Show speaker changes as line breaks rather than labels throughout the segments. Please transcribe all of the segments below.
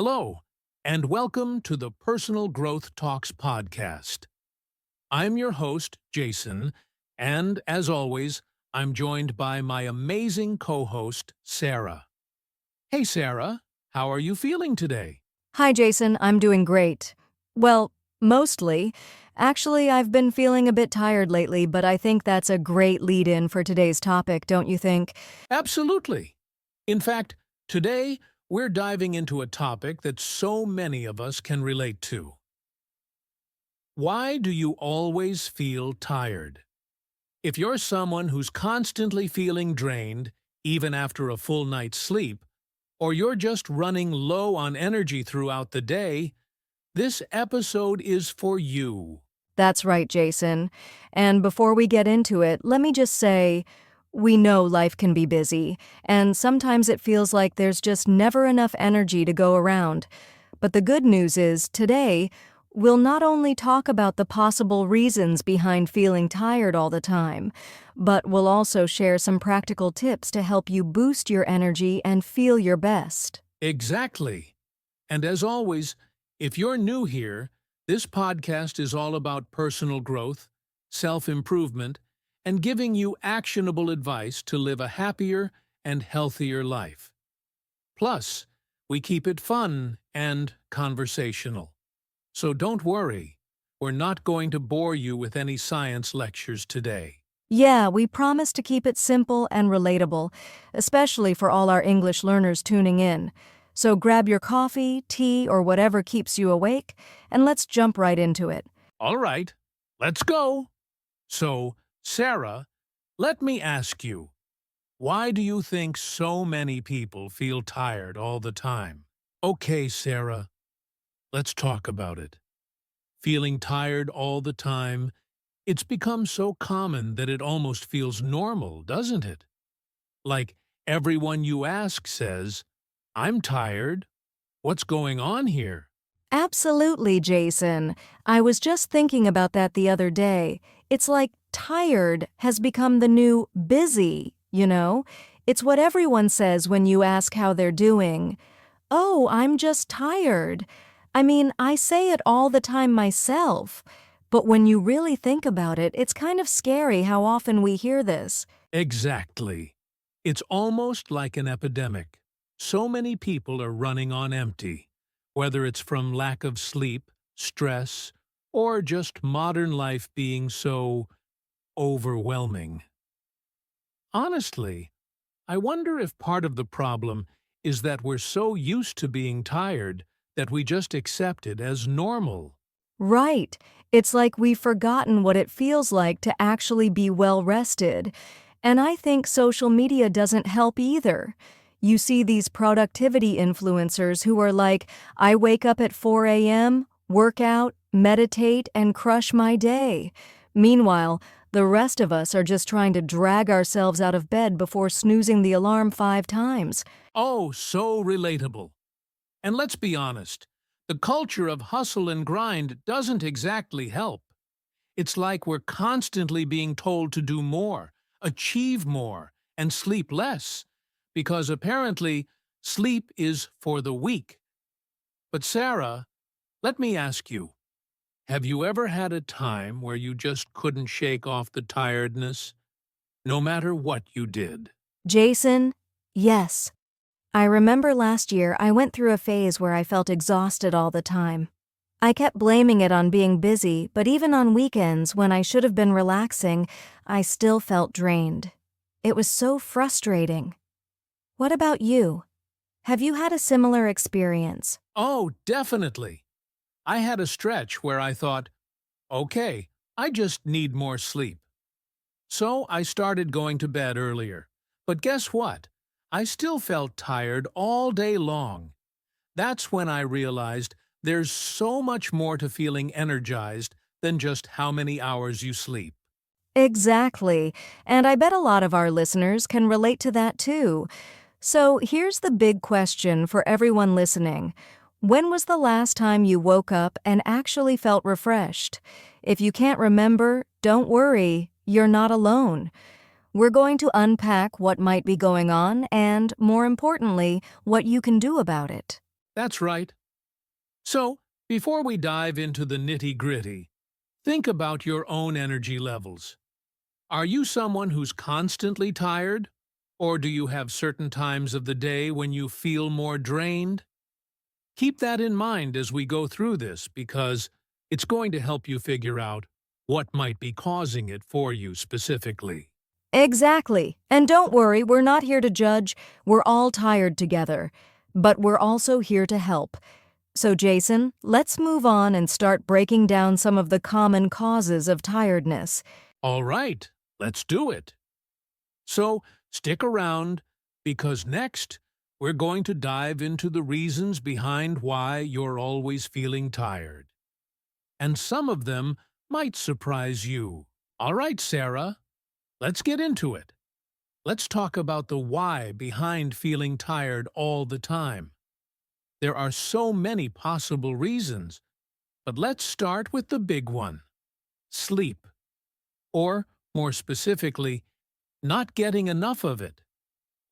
Hello, and welcome to the Personal Growth Talks podcast. I'm your host, Jason, and as always, I'm joined by my amazing co-host, Sarah. Hey, Sarah, how are you feeling today?
Hi, Jason. I'm doing great. Well, mostly. Actually, I've been feeling a bit tired lately, but I think that's a great lead-in for today's topic, don't you think?
Absolutely. In fact, today we're diving into a topic that so many of us can relate to. Why do you always feel tired? If you're someone who's constantly feeling drained, even after a full night's sleep, or you're just running low on energy throughout the day, this episode is for you.
That's right, Jason. And before we get into it, let me just say, we know life can be busy, and sometimes it feels like there's just never enough energy to go around. But the good news is, today, we'll not only talk about the possible reasons behind feeling tired all the time, but we'll also share some practical tips to help you boost your energy and feel your best.
Exactly. And as always, if you're new here, this podcast is all about personal growth, self-improvement, and giving you actionable advice to live a happier and healthier life. Plus, we keep it fun and conversational. So don't worry, we're not going to bore you with any science lectures today.
Yeah, we promise to keep it simple and relatable, especially for all our English learners tuning in. So grab your coffee, tea, or whatever keeps you awake, and let's jump right into it.
All right, let's go. So, Sarah, let me ask you, why do you think so many people feel tired all the time? Okay, Sarah, let's talk about it. Feeling tired all the time, it's become so common that it almost feels normal, doesn't it? Like everyone you ask says, I'm tired. What's going on here?
Absolutely, Jason. I was just thinking about that the other day. It's like tired has become the new busy, you know? It's what everyone says when you ask how they're doing. Oh, I'm just tired. I mean, I say it all the time myself. But when you really think about it, it's kind of scary how often we hear this.
Exactly. It's almost like an epidemic. So many people are running on empty, whether it's from lack of sleep, stress, or just modern life being so overwhelming. Honestly, I wonder if part of the problem is that we're so used to being tired that we just accept it as normal.
Right. It's like we've forgotten what it feels like to actually be well rested. And I think social media doesn't help either. You see these productivity influencers who are like, I wake up at 4 a.m., work out, meditate, and crush my day. Meanwhile, the rest of us are just trying to drag ourselves out of bed before snoozing the alarm 5 times.
Oh, so relatable. And let's be honest, the culture of hustle and grind doesn't exactly help. It's like we're constantly being told to do more, achieve more, and sleep less, because apparently sleep is for the weak. But Sarah, let me ask you, have you ever had a time where you just couldn't shake off the tiredness, no matter what you did?
Jason, yes. I remember last year I went through a phase where I felt exhausted all the time. I kept blaming it on being busy, but even on weekends when I should have been relaxing, I still felt drained. It was so frustrating. What about you? Have you had a similar experience?
Oh, definitely. I had a stretch where I thought, okay, I just need more sleep. So I started going to bed earlier. But guess what? I still felt tired all day long. That's when I realized there's so much more to feeling energized than just how many hours you sleep.
Exactly, and I bet a lot of our listeners can relate to that too. So here's the big question for everyone listening. When was the last time you woke up and actually felt refreshed? If you can't remember, don't worry, you're not alone. We're going to unpack what might be going on and, more importantly, what you can do about it.
That's right. So, before we dive into the nitty-gritty, think about your own energy levels. Are you someone who's constantly tired? Or do you have certain times of the day when you feel more drained? Keep that in mind as we go through this because it's going to help you figure out what might be causing it for you specifically.
Exactly. And don't worry, we're not here to judge. We're all tired together. But we're also here to help. So, Jason, let's move on and start breaking down some of the common causes of tiredness.
All right, let's do it. So, stick around because next we're going to dive into the reasons behind why you're always feeling tired. And some of them might surprise you. All right, Sarah, let's get into it. Let's talk about the why behind feeling tired all the time. There are so many possible reasons, but let's start with the big one: sleep. Or, more specifically, not getting enough of it.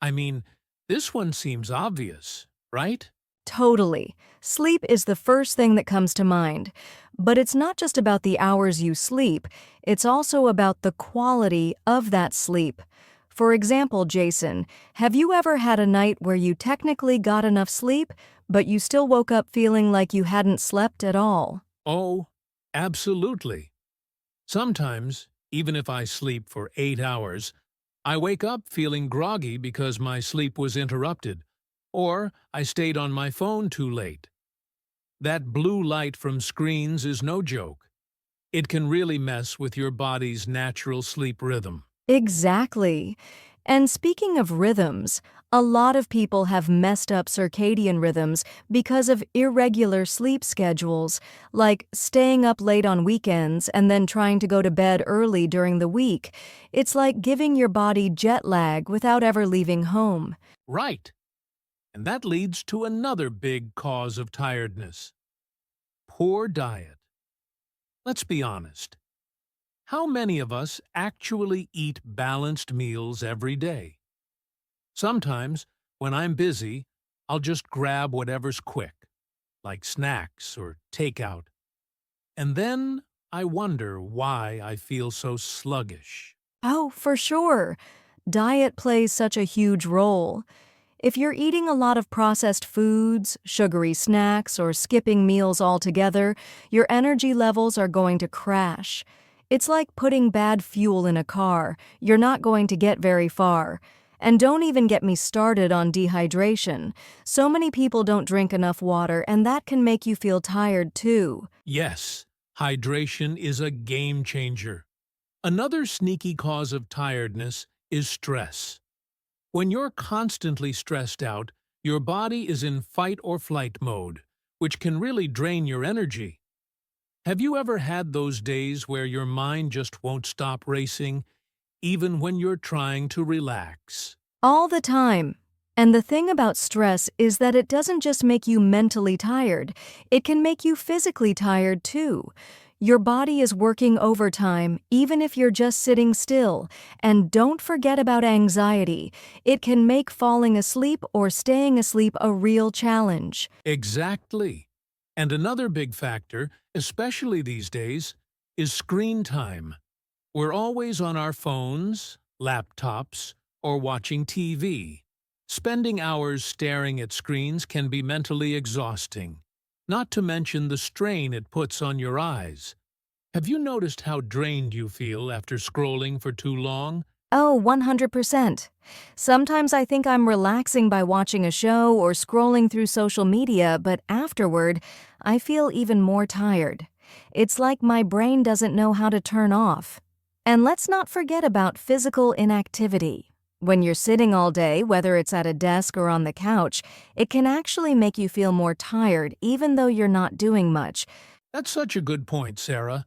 I mean, this one seems obvious, right?
Totally. Sleep is the first thing that comes to mind. But it's not just about the hours you sleep, it's also about the quality of that sleep. For example, Jason, have you ever had a night where you technically got enough sleep, but you still woke up feeling like you hadn't slept at all?
Oh, absolutely. Sometimes, even if I sleep for 8 hours, I wake up feeling groggy because my sleep was interrupted, or I stayed on my phone too late. That blue light from screens is no joke. It can really mess with your body's natural sleep rhythm.
Exactly. And speaking of rhythms, a lot of people have messed up circadian rhythms because of irregular sleep schedules, like staying up late on weekends and then trying to go to bed early during the week. It's like giving your body jet lag without ever leaving home.
Right. And that leads to another big cause of tiredness: poor diet. Let's be honest. How many of us actually eat balanced meals every day? Sometimes, when I'm busy, I'll just grab whatever's quick, like snacks or takeout. And then I wonder why I feel so sluggish.
Oh, for sure. Diet plays such a huge role. If you're eating a lot of processed foods, sugary snacks, or skipping meals altogether, your energy levels are going to crash. It's like putting bad fuel in a car. You're not going to get very far. And don't even get me started on dehydration. So many people don't drink enough water, and that can make you feel tired too.
Yes, hydration is a game changer. Another sneaky cause of tiredness is stress. When you're constantly stressed out, your body is in fight or flight mode, which can really drain your energy. Have you ever had those days where your mind just won't stop racing, even when you're trying to relax?
All the time. And the thing about stress is that it doesn't just make you mentally tired, it can make you physically tired too. Your body is working overtime even if you're just sitting still. And don't forget about anxiety. It can make falling asleep or staying asleep a real challenge.
Exactly. And another big factor, especially these days, is screen time. We're always on our phones, laptops, or watching TV. Spending hours staring at screens can be mentally exhausting, not to mention the strain it puts on your eyes. Have you noticed how drained you feel after scrolling for too long?
Oh, 100%. Sometimes I think I'm relaxing by watching a show or scrolling through social media, but afterward, I feel even more tired. It's like my brain doesn't know how to turn off. And let's not forget about physical inactivity. When you're sitting all day, whether it's at a desk or on the couch, it can actually make you feel more tired even though you're not doing much.
That's such a good point, Sarah.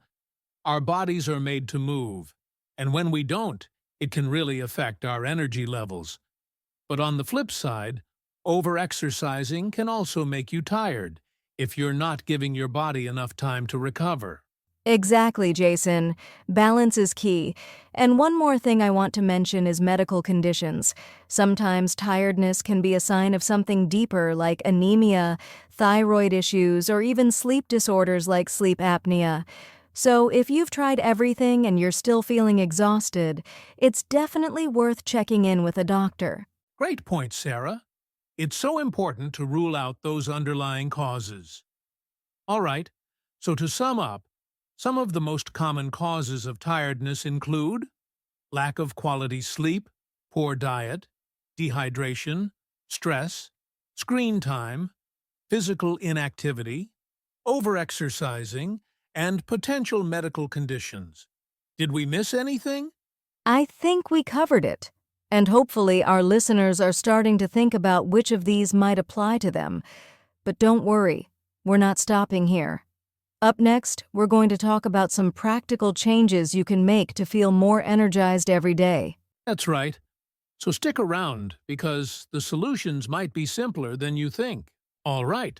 Our bodies are made to move, and when we don't, it can really affect our energy levels. But on the flip side, overexercising can also make you tired if you're not giving your body enough time to recover.
Exactly, Jason. Balance is key. And one more thing I want to mention is medical conditions. Sometimes tiredness can be a sign of something deeper like anemia, thyroid issues, or even sleep disorders like sleep apnea. So if you've tried everything and you're still feeling exhausted, it's definitely worth checking in with a doctor.
Great point, Sarah. It's so important to rule out those underlying causes. All right, so to sum up, some of the most common causes of tiredness include lack of quality sleep, poor diet, dehydration, stress, screen time, physical inactivity, overexercising, and potential medical conditions. Did we miss anything?
I think we covered it. And hopefully our listeners are starting to think about which of these might apply to them. But don't worry, we're not stopping here. Up next, we're going to talk about some practical changes you can make to feel more energized every day.
That's right. So stick around, because the solutions might be simpler than you think. All right.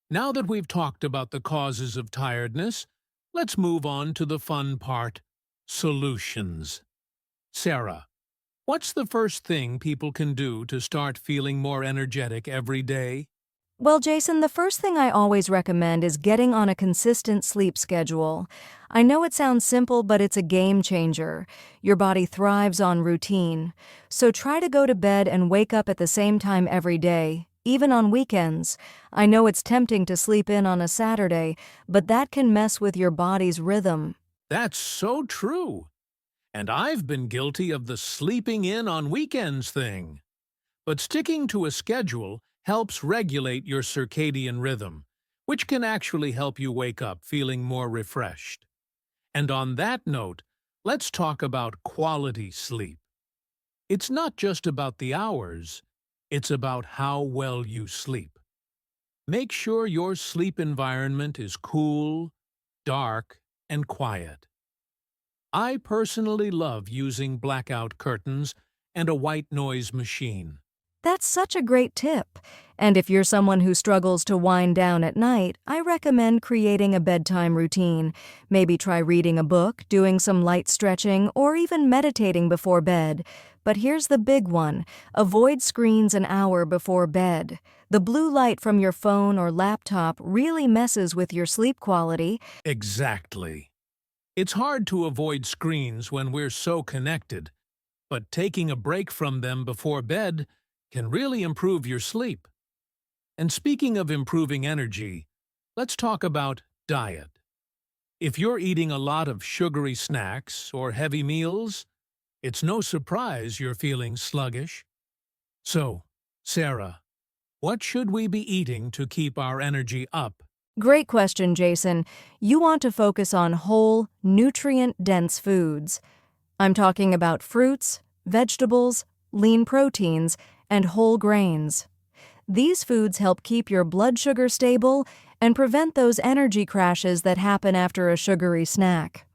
Now that we've talked about the causes of tiredness, let's move on to the fun part, solutions. Sarah, what's the first thing people can do to start feeling more energetic every day?
Well, Jason, the first thing I always recommend is getting on a consistent sleep schedule. I know it sounds simple, but it's a game changer. Your body thrives on routine. So try to go to bed and wake up at the same time every day, even on weekends. I know it's tempting to sleep in on a Saturday, but that can mess with your body's rhythm.
That's so true. And I've been guilty of the sleeping in on weekends thing. But sticking to a schedule helps regulate your circadian rhythm, which can actually help you wake up feeling more refreshed. And on that note, let's talk about quality sleep. It's not just about the hours, it's about how well you sleep. Make sure your sleep environment is cool, dark, and quiet. I personally love using blackout curtains and a white noise machine.
That's such a great tip. And if you're someone who struggles to wind down at night, I recommend creating a bedtime routine. Maybe try reading a book, doing some light stretching, or even meditating before bed. But here's the big one. Avoid screens an hour before bed. The blue light from your phone or laptop really messes with your sleep quality.
Exactly. It's hard to avoid screens when we're so connected, but taking a break from them before bed can really improve your sleep. And speaking of improving energy, let's talk about diet. If you're eating a lot of sugary snacks or heavy meals, it's no surprise you're feeling sluggish. So, Sarah, what should we be eating to keep our energy up?
Great question, Jason. You want to focus on whole, nutrient-dense foods. I'm talking about fruits, vegetables, lean proteins, and whole grains. These foods help keep your blood sugar stable and prevent those energy crashes that happen after a sugary snack.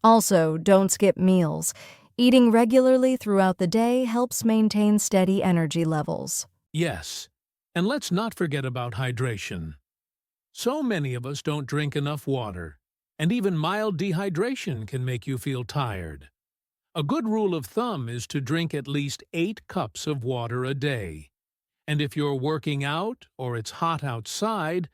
Also, don't skip meals. Eating regularly throughout the day helps maintain steady energy levels.
Yes, and let's not forget about hydration. So many of us don't drink enough water, and even mild dehydration can make you feel tired. A good rule of thumb is to drink at least 8 cups of water a day. And if you're working out or it's hot outside,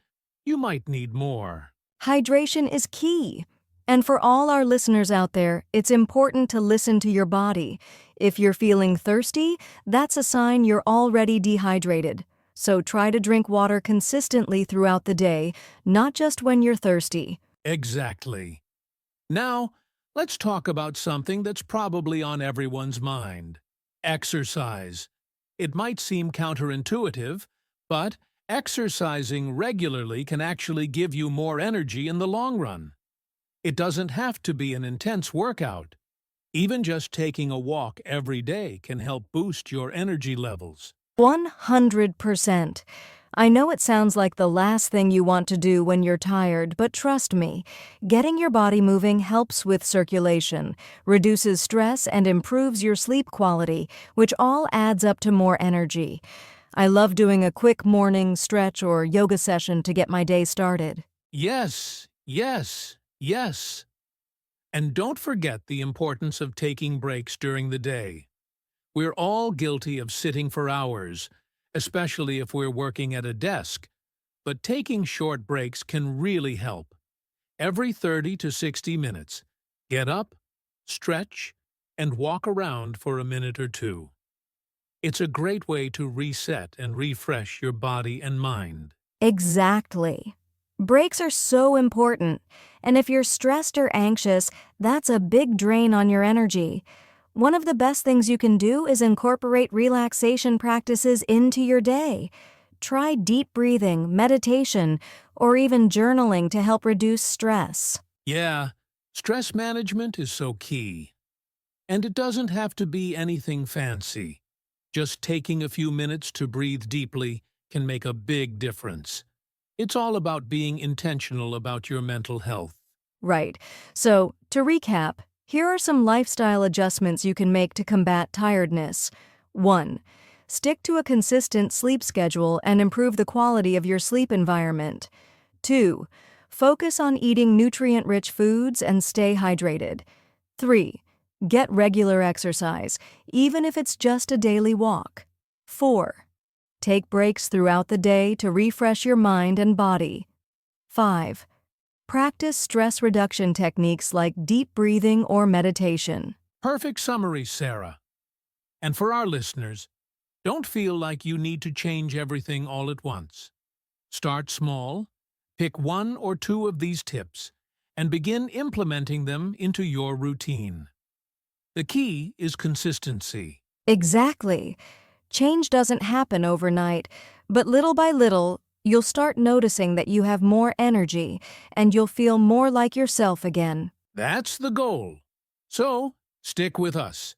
you might need more.
Hydration is key. And for all our listeners out there, it's important to listen to your body. If you're feeling thirsty, that's a sign you're already dehydrated. So try to drink water consistently throughout the day, not just when you're thirsty.
Exactly. Now, let's talk about something that's probably on everyone's mind. Exercise. It might seem counterintuitive, but exercising regularly can actually give you more energy in the long run. It doesn't have to be an intense workout. Even just taking a walk every day can help boost your energy levels.
100%. I know it sounds like the last thing you want to do when you're tired, but trust me, getting your body moving helps with circulation, reduces stress, and improves your sleep quality, which all adds up to more energy. I love doing a quick morning stretch or yoga session to get my day started.
Yes, yes, yes. And don't forget the importance of taking breaks during the day. We're all guilty of sitting for hours, especially if we're working at a desk, but taking short breaks can really help. Every 30 to 60 minutes, get up, stretch, and walk around for a minute or two. It's a great way to reset and refresh your body and mind.
Exactly. Breaks are so important, and if you're stressed or anxious, that's a big drain on your energy. One of the best things you can do is incorporate relaxation practices into your day. Try deep breathing, meditation, or even journaling to help reduce stress.
Yeah, stress management is so key. And it doesn't have to be anything fancy. Just taking a few minutes to breathe deeply can make a big difference. It's all about being intentional about your mental health.
Right. So, to recap, here are some lifestyle adjustments you can make to combat tiredness. 1. Stick to a consistent sleep schedule and improve the quality of your sleep environment. 2. Focus on eating nutrient-rich foods and stay hydrated. 3. Get regular exercise, even if it's just a daily walk. 4. Take breaks throughout the day to refresh your mind and body. 5. Practice stress reduction techniques like deep breathing or meditation.
Perfect summary, Sarah. And for our listeners, don't feel like you need to change everything all at once. Start small, pick one or two of these tips, and begin implementing them into your routine. The key is consistency.
Exactly. Change doesn't happen overnight, but little by little, you'll start noticing that you have more energy and you'll feel more like yourself again.
That's the goal. So, stick with us.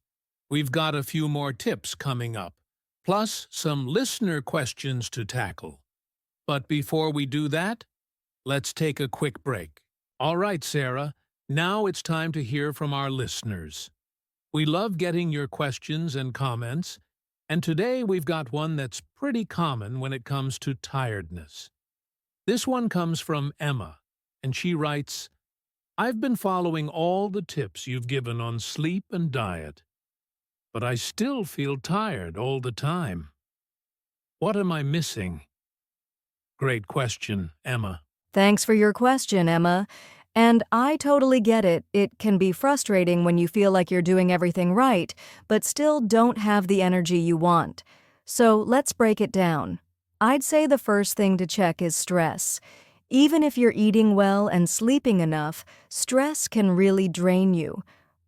We've got a few more tips coming up, plus some listener questions to tackle. But before we do that, let's take a quick break. All right, Sarah, now it's time to hear from our listeners. We love getting your questions and comments, and today we've got one that's pretty common when it comes to tiredness. This one comes from Emma, and she writes, I've been following all the tips you've given on sleep and diet, but I still feel tired all the time. What am I missing? Great question, Emma.
Thanks for your question, Emma. And I totally get it. It can be frustrating when you feel like you're doing everything right, but still don't have the energy you want. So let's break it down. I'd say the first thing to check is stress. Even if you're eating well and sleeping enough, stress can really drain you.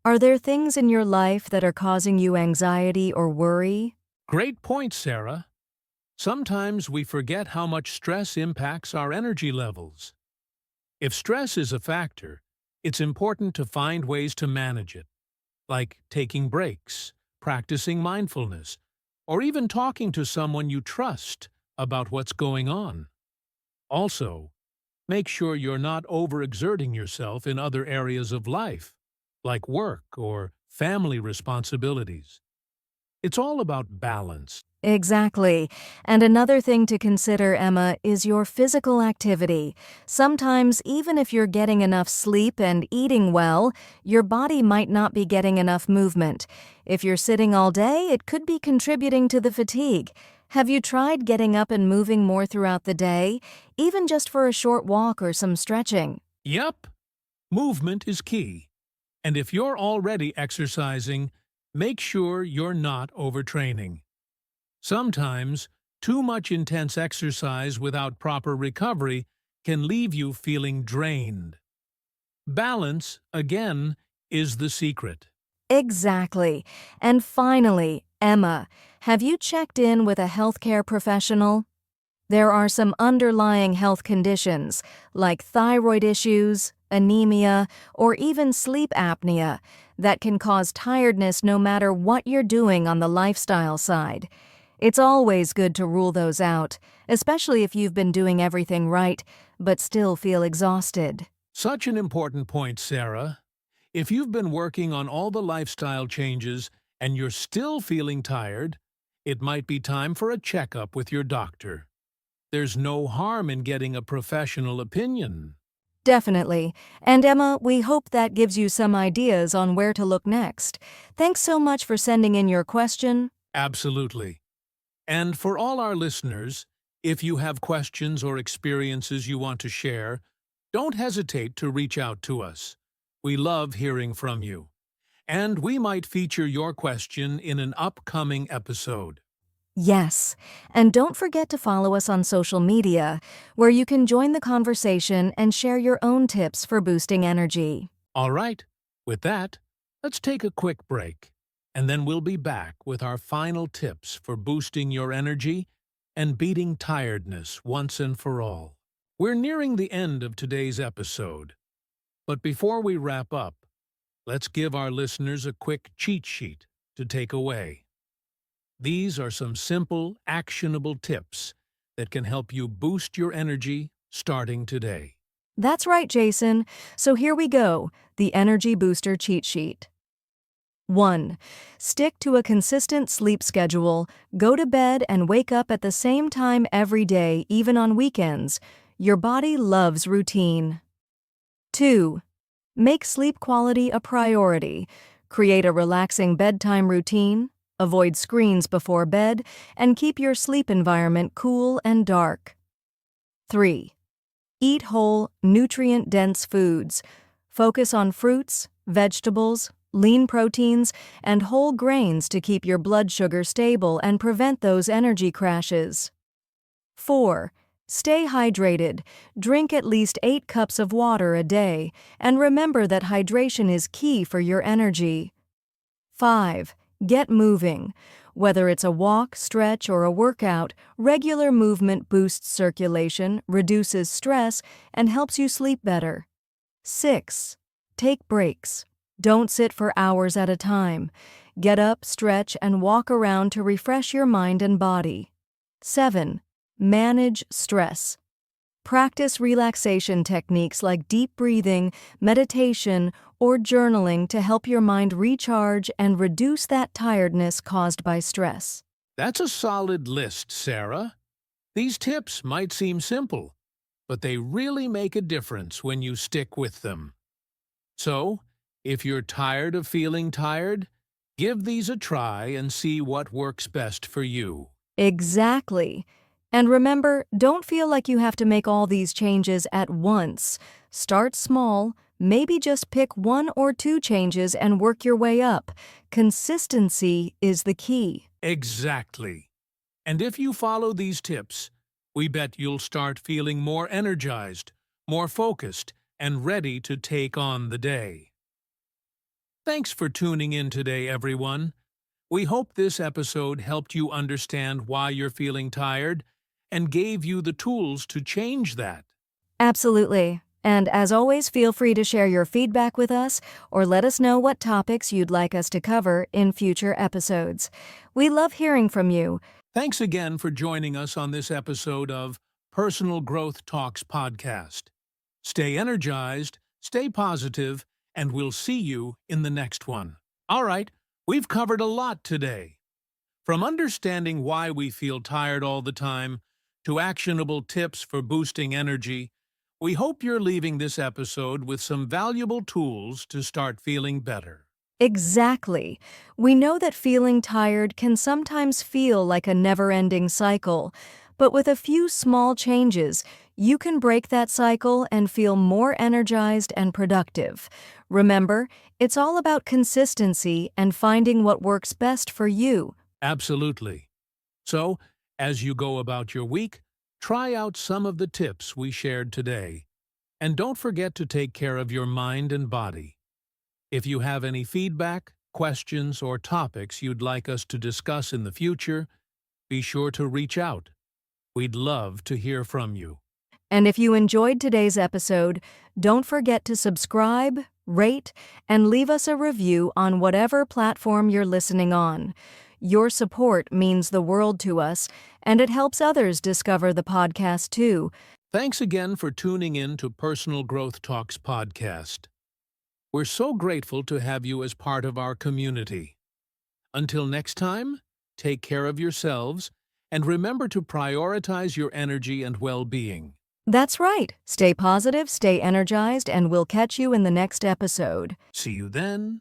Are there things in your life that are causing you anxiety or worry?
Great point, Sarah. Sometimes we forget how much stress impacts our energy levels. If stress is a factor, it's important to find ways to manage it, like taking breaks, practicing mindfulness, or even talking to someone you trust about what's going on. Also, make sure you're not overexerting yourself in other areas of life, like work or family responsibilities. It's all about balance.
Exactly. And another thing to consider, Emma, is your physical activity. Sometimes, even if you're getting enough sleep and eating well, your body might not be getting enough movement. If you're sitting all day, it could be contributing to the fatigue. Have you tried getting up and moving more throughout the day, even just for a short walk or some stretching?
Yep, movement is key. And if you're already exercising, make sure you're not overtraining. Sometimes, too much intense exercise without proper recovery can leave you feeling drained. Balance, again, is the secret.
Exactly. And finally, Emma, have you checked in with a healthcare professional? There are some underlying health conditions, like thyroid issues, anemia, or even sleep apnea, that can cause tiredness no matter what you're doing on the lifestyle side. It's always good to rule those out, especially if you've been doing everything right, but still feel exhausted.
Such an important point, Sarah. If you've been working on all the lifestyle changes and you're still feeling tired, it might be time for a checkup with your doctor. There's no harm in getting a professional opinion.
Definitely. And Emma, we hope that gives you some ideas on where to look next. Thanks so much for sending in your question.
Absolutely. And for all our listeners, if you have questions or experiences you want to share, don't hesitate to reach out to us. We love hearing from you. And we might feature your question in an upcoming episode.
Yes, and don't forget to follow us on social media, where you can join the conversation and share your own tips for boosting energy.
All right, with that, let's take a quick break, and then we'll be back with our final tips for boosting your energy and beating tiredness once and for all. We're nearing the end of today's episode, but before we wrap up, let's give our listeners a quick cheat sheet to take away. These are some simple, actionable tips that can help you boost your energy starting today.
That's right, Jason. So here we go, the Energy Booster Cheat Sheet. 1. Stick to a consistent sleep schedule. Go to bed and wake up at the same time every day, even on weekends. Your body loves routine. 2. Make sleep quality a priority. Create a relaxing bedtime routine. Avoid screens before bed, and keep your sleep environment cool and dark. 3. Eat whole, nutrient-dense foods. Focus on fruits, vegetables, lean proteins, and whole grains to keep your blood sugar stable and prevent those energy crashes. 4. Stay hydrated. Drink at least 8 cups of water a day, and remember that hydration is key for your energy. 5. Get moving. Whether it's a walk, stretch, or a workout, regular movement boosts circulation, reduces stress, and helps you sleep better. 6. Take breaks. Don't sit for hours at a time. Get up, stretch, and walk around to refresh your mind and body. 7. Manage stress. Practice relaxation techniques like deep breathing, meditation, or journaling to help your mind recharge and reduce that tiredness caused by stress.
That's a solid list, Sarah. These tips might seem simple, but they really make a difference when you stick with them. So, if you're tired of feeling tired, give these a try and see what works best for you.
Exactly. And remember, don't feel like you have to make all these changes at once. Start small, maybe just pick 1 or 2 changes and work your way up. Consistency is the key.
Exactly. And if you follow these tips, we bet you'll start feeling more energized, more focused, and ready to take on the day. Thanks for tuning in today, everyone. We hope this episode helped you understand why you're feeling tired and gave you the tools to change that.
Absolutely. And as always, feel free to share your feedback with us or let us know what topics you'd like us to cover in future episodes. We love hearing from you.
Thanks again for joining us on this episode of Personal Growth Talks podcast. Stay energized, stay positive, and we'll see you in the next one. All right, we've covered a lot today. From understanding why we feel tired all the time to actionable tips for boosting energy, we hope you're leaving this episode with some valuable tools to start feeling better.
Exactly. We know that feeling tired can sometimes feel like a never-ending cycle, but with a few small changes, you can break that cycle and feel more energized and productive. Remember, it's all about consistency and finding what works best for you.
Absolutely. So, as you go about your week, try out some of the tips we shared today. And don't forget to take care of your mind and body. If you have any feedback, questions, or topics you'd like us to discuss in the future, be sure to reach out. We'd love to hear from you.
And if you enjoyed today's episode, don't forget to subscribe, rate, and leave us a review on whatever platform you're listening on. Your support means the world to us, and it helps others discover the podcast too.
Thanks again for tuning in to Personal Growth Talks podcast. We're so grateful to have you as part of our community. Until next time, take care of yourselves and remember to prioritize your energy and well-being.
That's right. Stay positive, stay energized, and we'll catch you in the next episode.
See you then.